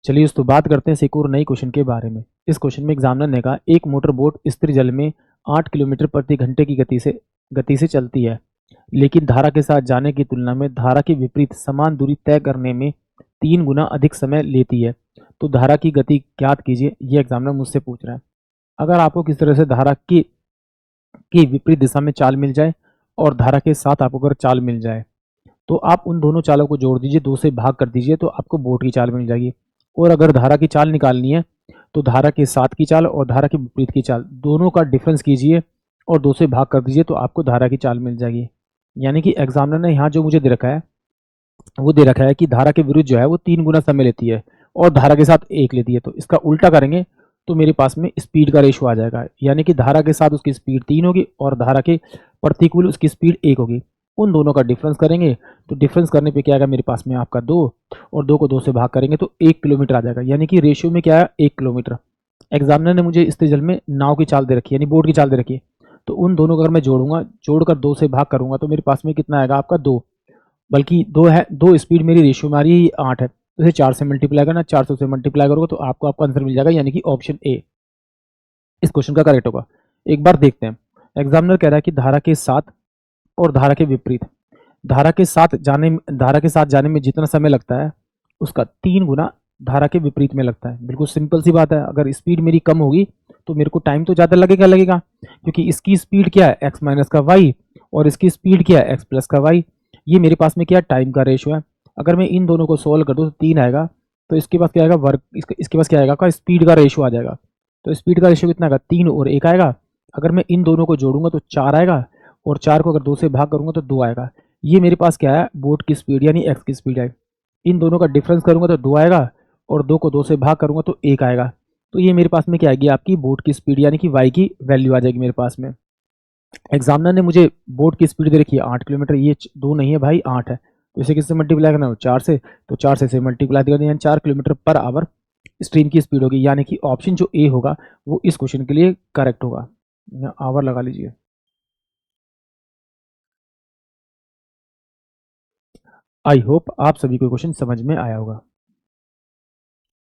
चलिए दोस्तों बात करते हैं इस एक और नई क्वेश्चन के बारे में। इस क्वेश्चन में एग्जामिनर ने कहा एक मोटर बोट स्थिर जल में 8 किलोमीटर प्रति घंटे की गति से चलती है, लेकिन धारा के साथ जाने की तुलना में धारा के विपरीत समान दूरी तय करने में 3 गुना अधिक समय लेती है। तो धारा की गति ज्ञात कीजिए, ये एग्जामिनर मुझसे पूछ रहा है। अगर आपको किस तरह से धारा की विपरीत दिशा में चाल मिल जाए और धारा के साथ आपको अगर चाल मिल जाए, तो आप उन दोनों चालों को जोड़ दीजिए, 2 से भाग कर दीजिए, तो आपको बोट की चाल मिल जाएगी। और अगर धारा की चाल निकालनी है तो धारा के साथ की चाल और धारा के विपरीत की चाल दोनों का डिफरेंस कीजिए और 2 से भाग कर दीजिए, तो आपको धारा की चाल मिल जाएगी। यानी कि एग्जामिनर ने यहाँ जो मुझे दे रखा है वो दे रखा है कि धारा के विरुद्ध जो है वो 3 गुना समय लेती है और धारा के साथ 1 लेती है। तो इसका उल्टा करेंगे तो मेरे पास में स्पीड का रेशो आ जाएगा, यानी कि धारा के साथ उसकी स्पीड 3 होगी और धारा के प्रतिकूल उसकी स्पीड 1 होगी। उन दोनों का डिफरेंस करेंगे तो डिफरेंस करने पे क्या आएगा मेरे पास में आपका 2, और 2 को 2 से भाग करेंगे तो 1 किलोमीटर आ जाएगा, यानी कि रेशियो में क्या है 1 किलोमीटर। एग्जामिनर ने मुझे स्थिर जल में नाव की चाल दे रखी है, यानी बोट की चाल दे रखी है। तो उन दोनों को अगर मैं जोड़ूंगा, जोड़कर 2 से भाग करूंगा तो मेरे पास में कितना आएगा आपका 2, बल्कि 2 है, 2 स्पीड मेरी रेशियो में आ रही है 8 है, तो इसे 4 से मल्टीप्लाई करना, 400 से मल्टीप्लाई करोगे तो आपको आपका आंसर मिल जाएगा, यानी कि ऑप्शन ए इस क्वेश्चन का करेक्ट होगा। एक बार देखते हैं। एग्जामिनर कह रहा है कि धारा के साथ और धारा के विपरीत, धारा के साथ जाने में जितना समय लगता है उसका 3 गुना धारा के विपरीत में लगता है। बिल्कुल सिंपल सी बात है, अगर स्पीड मेरी कम होगी तो मेरे को टाइम तो ज़्यादा लगेगा, क्योंकि इसकी स्पीड क्या है एक्स माइनस का वाई और इसकी स्पीड क्या है एक्स प्लस का वाई। ये मेरे पास में क्या टाइम का रेशो है। अगर मैं इन दोनों को सोल्व कर दूँ तो 3 आएगा, तो इसके पास क्या आएगा वर्क, इसके पास क्या आएगा का स्पीड का रेशो आ जाएगा। तो स्पीड का रेशो कितना आएगा 3 और 1 आएगा। अगर मैं इन दोनों को जोड़ूंगा तो 4 आएगा और 4 को अगर 2 से भाग करूंगा तो 2 आएगा। ये मेरे पास क्या है बोट की स्पीड यानी एक्स की स्पीड है। इन दोनों का डिफरेंस करूंगा तो 2 आएगा और 2 को 2 से भाग करूंगा तो 1 आएगा। तो ये मेरे पास में क्या आएगी आपकी बोट की स्पीड यानी कि वाई की वैल्यू आ जाएगी मेरे पास में। एग्जामिनर ने मुझे बोट की स्पीड दे रखी है 8 किलोमीटर, ये 2 नहीं है भाई 8 है, तो इसे किससे मल्टीप्लाई करना हो 4 से, तो 4 से इसे मल्टीप्लाई कर दिया, यानी 4 किलोमीटर पर आवर स्ट्रीम की स्पीड होगी, यानी कि ऑप्शन जो ए होगा वो इस क्वेश्चन के लिए करेक्ट होगा। आवर लगा लीजिए। आई होप आप सभी को क्वेश्चन समझ में आया होगा।